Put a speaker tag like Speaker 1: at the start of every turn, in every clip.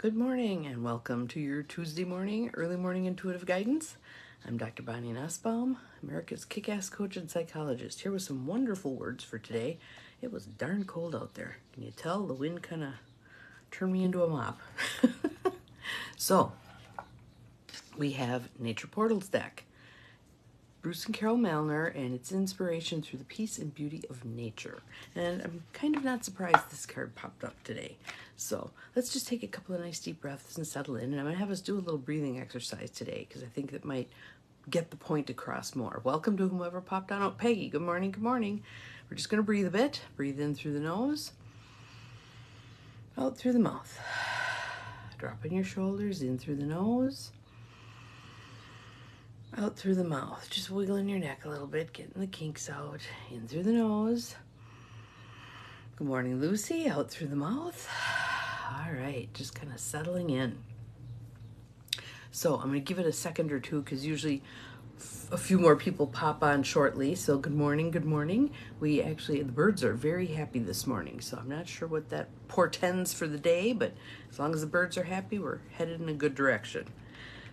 Speaker 1: Good morning and welcome to your Tuesday morning, early morning intuitive guidance. I'm Dr. Bonnie Nussbaum, America's kick-ass coach and psychologist, here with some wonderful words for today. It was darn cold out there. Can you tell? The wind kind of turned me into a mop. So, we have Nature Portals deck. Bruce and Carol Malner, and its inspiration through the peace and beauty of nature. And I'm kind of not surprised this card popped up today. So let's just take a couple of nice deep breaths and settle in. And I'm going to have us do a little breathing exercise today because I think that might get the point across more. Welcome to whomever popped on. Oh, Peggy, good morning, good morning. We're just going to breathe a bit. Breathe in through the nose, out through the mouth. Dropping your shoulders, in through the nose, out through the mouth. Just wiggling your neck a little bit, getting the kinks out. In through the nose. Good morning, Lucy. Out through the mouth. All right, just kind of settling in. So I'm going to give it a second or two because usually a few more people pop on shortly. So good morning, good morning. The birds are very happy this morning. So I'm not sure what that portends for the day, but as long as the birds are happy, we're headed in a good direction.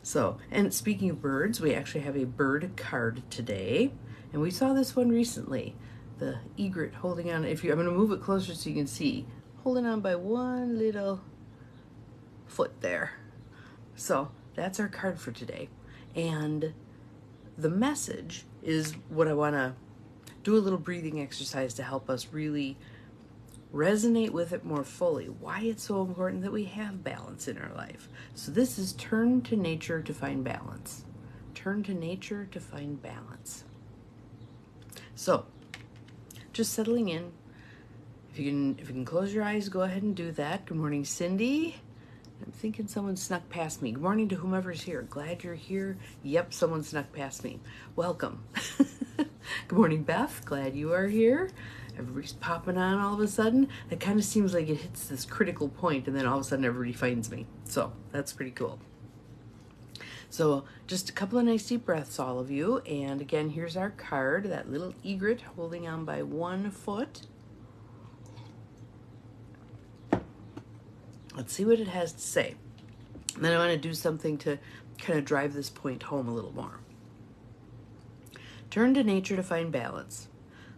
Speaker 1: So, and speaking of birds, we actually have a bird card today, and we saw this one recently. The egret holding on. I'm going to move it closer so you can see, holding on by one little foot there. So that's our card for today, and the message is what I want to do a little breathing exercise to help us really resonate with it more fully, why it's so important that we have balance in our life. So this is turn to nature to find balance. Turn to nature to find balance. So just settling in. If you can close your eyes, go ahead and do that. Good morning, Cindy. I'm thinking someone snuck past me. Good morning to whomever's here. Glad you're here. Yep, someone snuck past me. Welcome. Good morning, Beth. Glad you are here. Everybody's popping on all of a sudden. It kind of seems like it hits this critical point and then all of a sudden everybody finds me. So that's pretty cool. So just a couple of nice deep breaths, all of you. And again, here's our card, that little egret holding on by one foot. Let's see what it has to say. And then I want to do something to kind of drive this point home a little more. Turn to nature to find balance.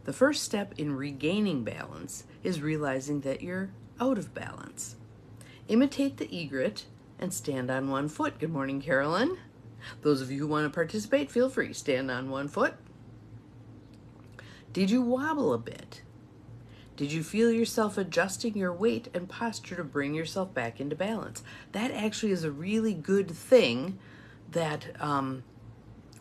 Speaker 1: The first step in regaining balance is realizing that you're out of balance. Imitate the egret and stand on one foot. Good morning, Carolyn. Those of you who want to participate, feel free. Stand on one foot. Did you wobble a bit? Did you feel yourself adjusting your weight and posture to bring yourself back into balance? That actually is a really good thing that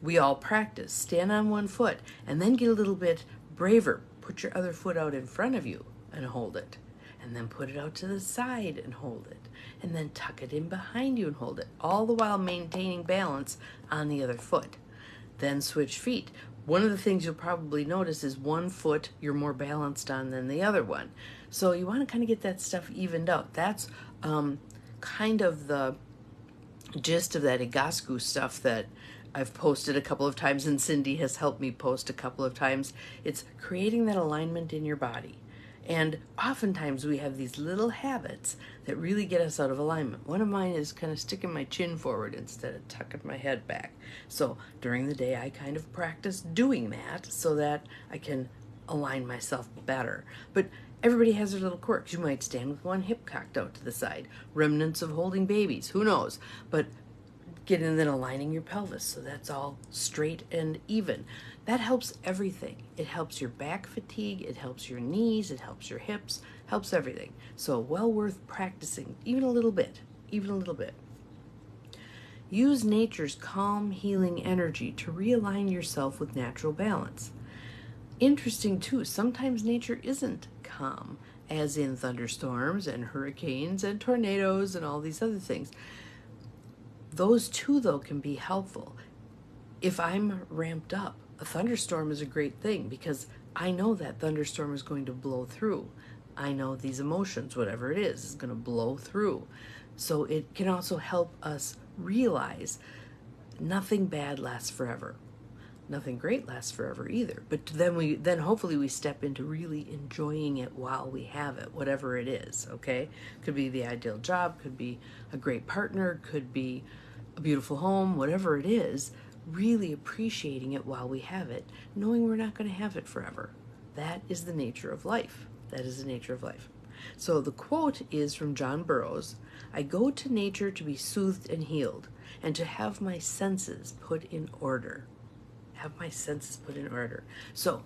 Speaker 1: we all practice. Stand on one foot and then get a little bit braver. Put your other foot out in front of you and hold it. And then put it out to the side and hold it. And then tuck it in behind you and hold it. All the while maintaining balance on the other foot. Then switch feet. One of the things you'll probably notice is one foot you're more balanced on than the other one. So you want to kind of get that stuff evened out. That's kind of the gist of that Igasku stuff that I've posted a couple of times, and Cindy has helped me post a couple of times. It's creating that alignment in your body. And oftentimes we have these little habits that really get us out of alignment. One of mine is kind of sticking my chin forward instead of tucking my head back. So during the day, I kind of practice doing that so that I can align myself better. But everybody has their little quirks. You might stand with one hip cocked out to the side. Remnants of holding babies, who knows? But get in then aligning your pelvis so that's all straight and even. That helps everything. It helps your back fatigue, it helps your knees, it helps your hips, helps everything. So well worth practicing, even a little bit. Use nature's calm, healing energy to realign yourself with natural balance. Interesting too, sometimes nature isn't calm, as in thunderstorms and hurricanes and tornadoes and all these other things. Those too, though, can be helpful. If I'm ramped up, a thunderstorm is a great thing because I know that thunderstorm is going to blow through. I know these emotions, whatever it is going to blow through. So it can also help us realize nothing bad lasts forever. nothing great lasts forever either. But then hopefully we step into really enjoying it while we have it, whatever it is, okay? Could be the ideal job, could be a great partner, could be a beautiful home, whatever it is, really appreciating it while we have it, knowing we're not going to have it forever. That is the nature of life. That is the nature of life. So the quote is from John Burroughs: "I go to nature to be soothed and healed, and to have my senses put in order." Have my senses put in order. So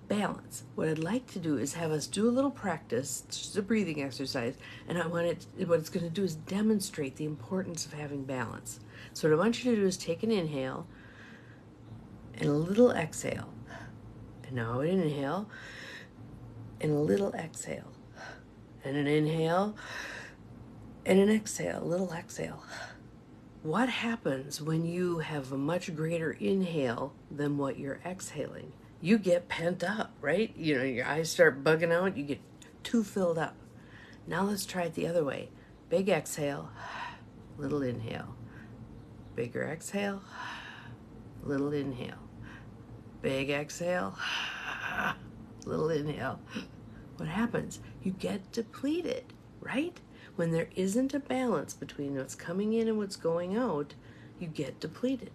Speaker 1: balance. What I'd like to do is have us do a little practice, just a breathing exercise, and what it's going to do is demonstrate the importance of having balance. So what I want you to do is take an inhale and a little exhale. And now an inhale and a little exhale. And an inhale and an exhale, a little exhale. What happens when you have a much greater inhale than what you're exhaling? You get pent up, right? You know, your eyes start bugging out, you get too filled up. Now let's try it the other way. Big exhale, little inhale. Bigger exhale, little inhale. Big exhale, little inhale. What happens? You get depleted, right? When there isn't a balance between what's coming in and what's going out, you get depleted.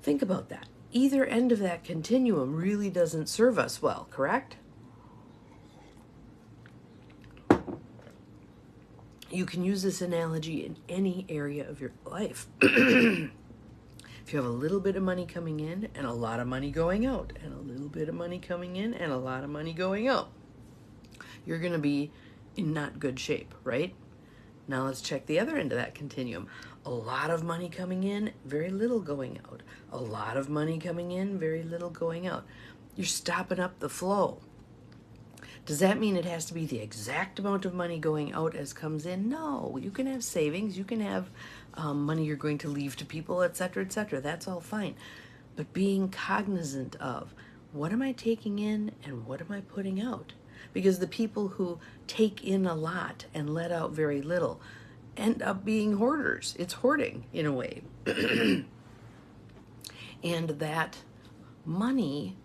Speaker 1: Think about that. Either end of that continuum really doesn't serve us well, correct? You can use this analogy in any area of your life. If you have a little bit of money coming in and a lot of money going out, and a little bit of money coming in and a lot of money going out, you're going to be in not good shape, right? Now let's check the other end of that continuum. A lot of money coming in, very little going out. A lot of money coming in, very little going out. You're stopping up the flow. Does that mean it has to be the exact amount of money going out as comes in? No, you can have savings, you can have money you're going to leave to people, etc., etc. That's all fine. But being cognizant of what am I taking in and what am I putting out? Because the people who take in a lot and let out very little end up being hoarders. It's hoarding in a way. And that money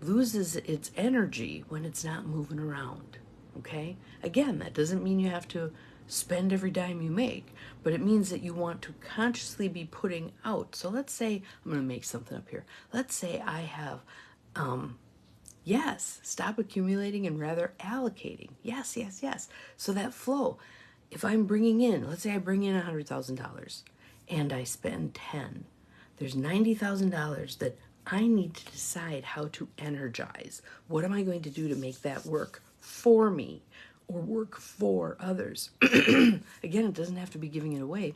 Speaker 1: loses its energy when it's not moving around, okay? Again, that doesn't mean you have to spend every dime you make, but it means that you want to consciously be putting out. So let's say, I'm going to make something up here. Let's say I have, stop accumulating and rather allocating. Yes. So that flow, if I'm bringing in, let's say I bring in $100,000 and I spend 10, there's $90,000 that I need to decide how to energize. What am I going to do to make that work for me or work for others? Again, it doesn't have to be giving it away.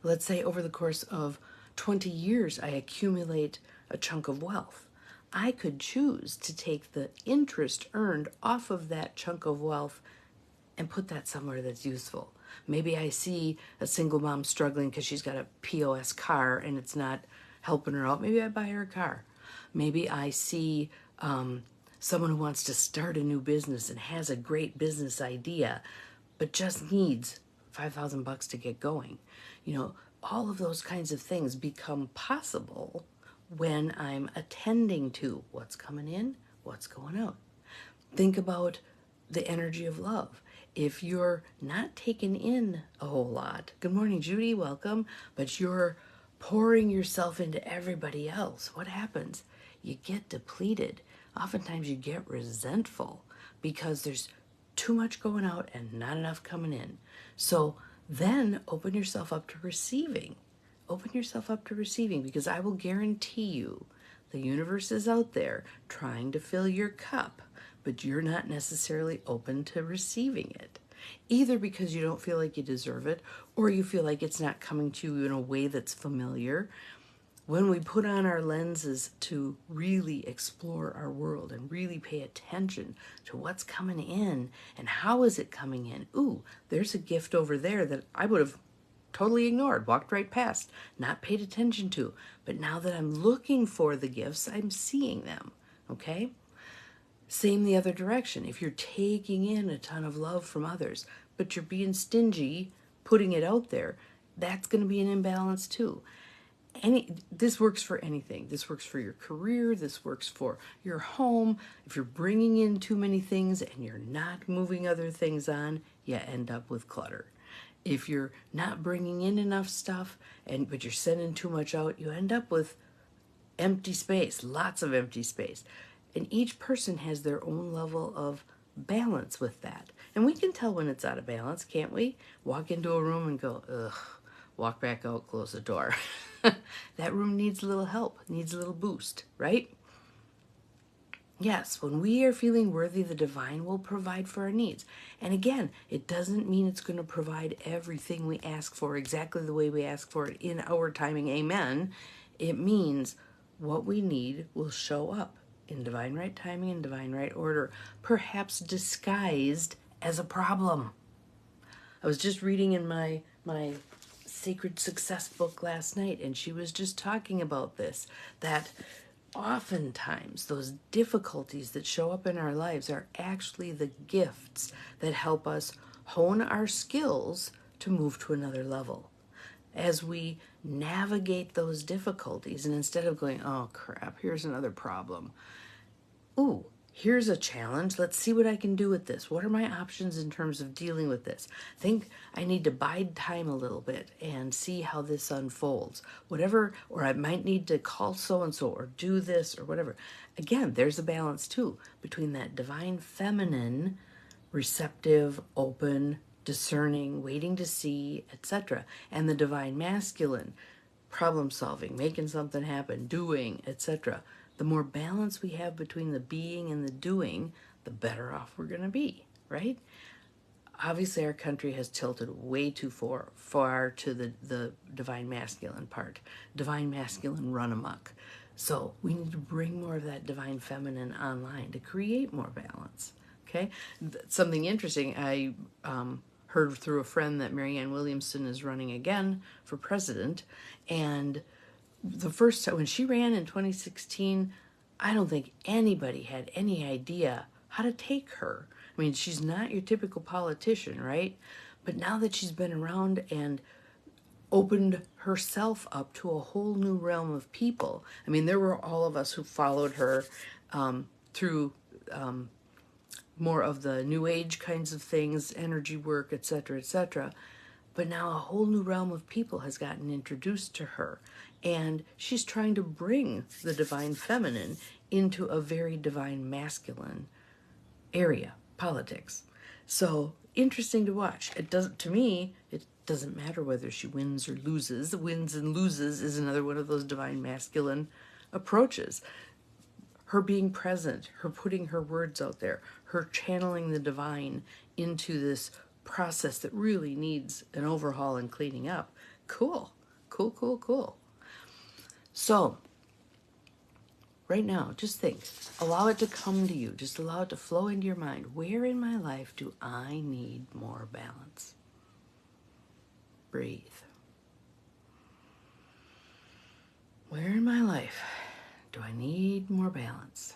Speaker 1: Let's say over the course of 20 years, I accumulate a chunk of wealth. I could choose to take the interest earned off of that chunk of wealth and put that somewhere that's useful. Maybe I see a single mom struggling because she's got a POS car and it's not helping her out. Maybe I buy her a car. Maybe I see someone who wants to start a new business and has a great business idea, but just needs $5,000 to get going. You know, all of those kinds of things become possible when I'm attending to what's coming in, what's going out. Think about the energy of love. If you're not taking in a whole lot, good morning, Judy, welcome, but you're pouring yourself into everybody else, what happens? You get depleted. Oftentimes you get resentful because there's too much going out and not enough coming in. So then open yourself up to receiving. Open yourself up to receiving, because I will guarantee you the universe is out there trying to fill your cup, but you're not necessarily open to receiving it. Either because you don't feel like you deserve it, or you feel like it's not coming to you in a way that's familiar. When we put on our lenses to really explore our world and really pay attention to what's coming in and how is it coming in, ooh, there's a gift over there that I would have totally ignored, walked right past, not paid attention to. But now that I'm looking for the gifts, I'm seeing them, okay? Same the other direction. If you're taking in a ton of love from others, but you're being stingy, putting it out there, that's going to be an imbalance too. This works for anything. This works for your career. This works for your home. If you're bringing in too many things and you're not moving other things on, you end up with clutter. If you're not bringing in enough stuff but you're sending too much out, you end up with empty space, lots of empty space. And each person has their own level of balance with that. And we can tell when it's out of balance, can't we? Walk into a room and go, ugh, walk back out, close the door. That room needs a little help, needs a little boost, right? Yes, when we are feeling worthy, the divine will provide for our needs. And again, it doesn't mean it's going to provide everything we ask for exactly the way we ask for it in our timing. Amen. It means what we need will show up in divine right timing and divine right order, perhaps disguised as a problem. I was just reading in my Sacred Success book last night, and she was just talking about this, that oftentimes those difficulties that show up in our lives are actually the gifts that help us hone our skills to move to another level. As we navigate those difficulties, and instead of going, oh crap, here's another problem, ooh, here's a challenge. Let's see what I can do with this. What are my options in terms of dealing with this? I think I need to bide time a little bit and see how this unfolds. Whatever, or I might need to call so-and-so or do this or whatever. Again, there's a balance too between that divine feminine, receptive, open, discerning, waiting to see, etc., and the divine masculine, problem solving, making something happen, doing, etc. The more balance we have between the being and the doing, the better off we're going to be, right? Obviously, our country has tilted way too far to the divine masculine part. Divine masculine run amok. So we need to bring more of that divine feminine online to create more balance, okay? Something interesting, I heard through a friend that Marianne Williamson is running again for president, and the first time when she ran in 2016, I don't think anybody had any idea how to take her. I mean, she's not your typical politician, right? But now that she's been around and opened herself up to a whole new realm of people. I mean, there were all of us who followed her through more of the new age kinds of things, energy work, etc., etc. But now a whole new realm of people has gotten introduced to her. And she's trying to bring the divine feminine into a very divine masculine area, politics. So interesting to watch. To me, it doesn't matter whether she wins or loses. Wins and loses is another one of those divine masculine approaches. Her being present, her putting her words out there, her channeling the divine into this process that really needs an overhaul and cleaning up. Cool, cool, cool, cool. So, right now, just think. Allow it to come to you. Just allow it to flow into your mind. Where in my life do I need more balance? Breathe. Where in my life do I need more balance?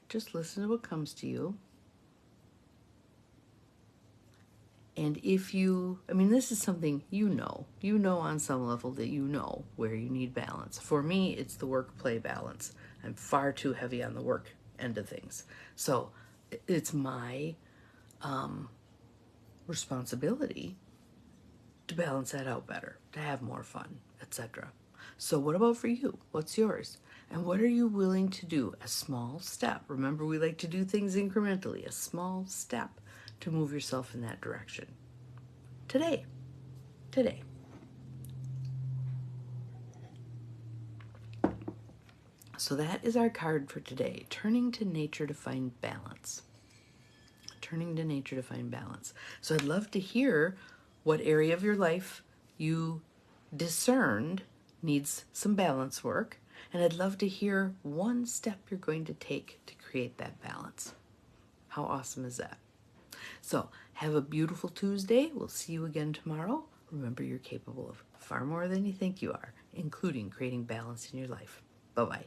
Speaker 1: Just listen to what comes to you. And if this is something you know on some level that you know where you need balance. For me, it's the work-play balance. I'm far too heavy on the work end of things. So it's my responsibility to balance that out better, to have more fun, etc. So what about for you? What's yours? And what are you willing to do? A small step. Remember, we like to do things incrementally. A small step to move yourself in that direction. Today. So that is our card for today. Turning to nature to find balance. Turning to nature to find balance. So I'd love to hear what area of your life you discerned needs some balance work. And I'd love to hear one step you're going to take to create that balance. How awesome is that? So have a beautiful Tuesday. We'll see you again tomorrow. Remember, you're capable of far more than you think you are, including creating balance in your life. Bye-bye.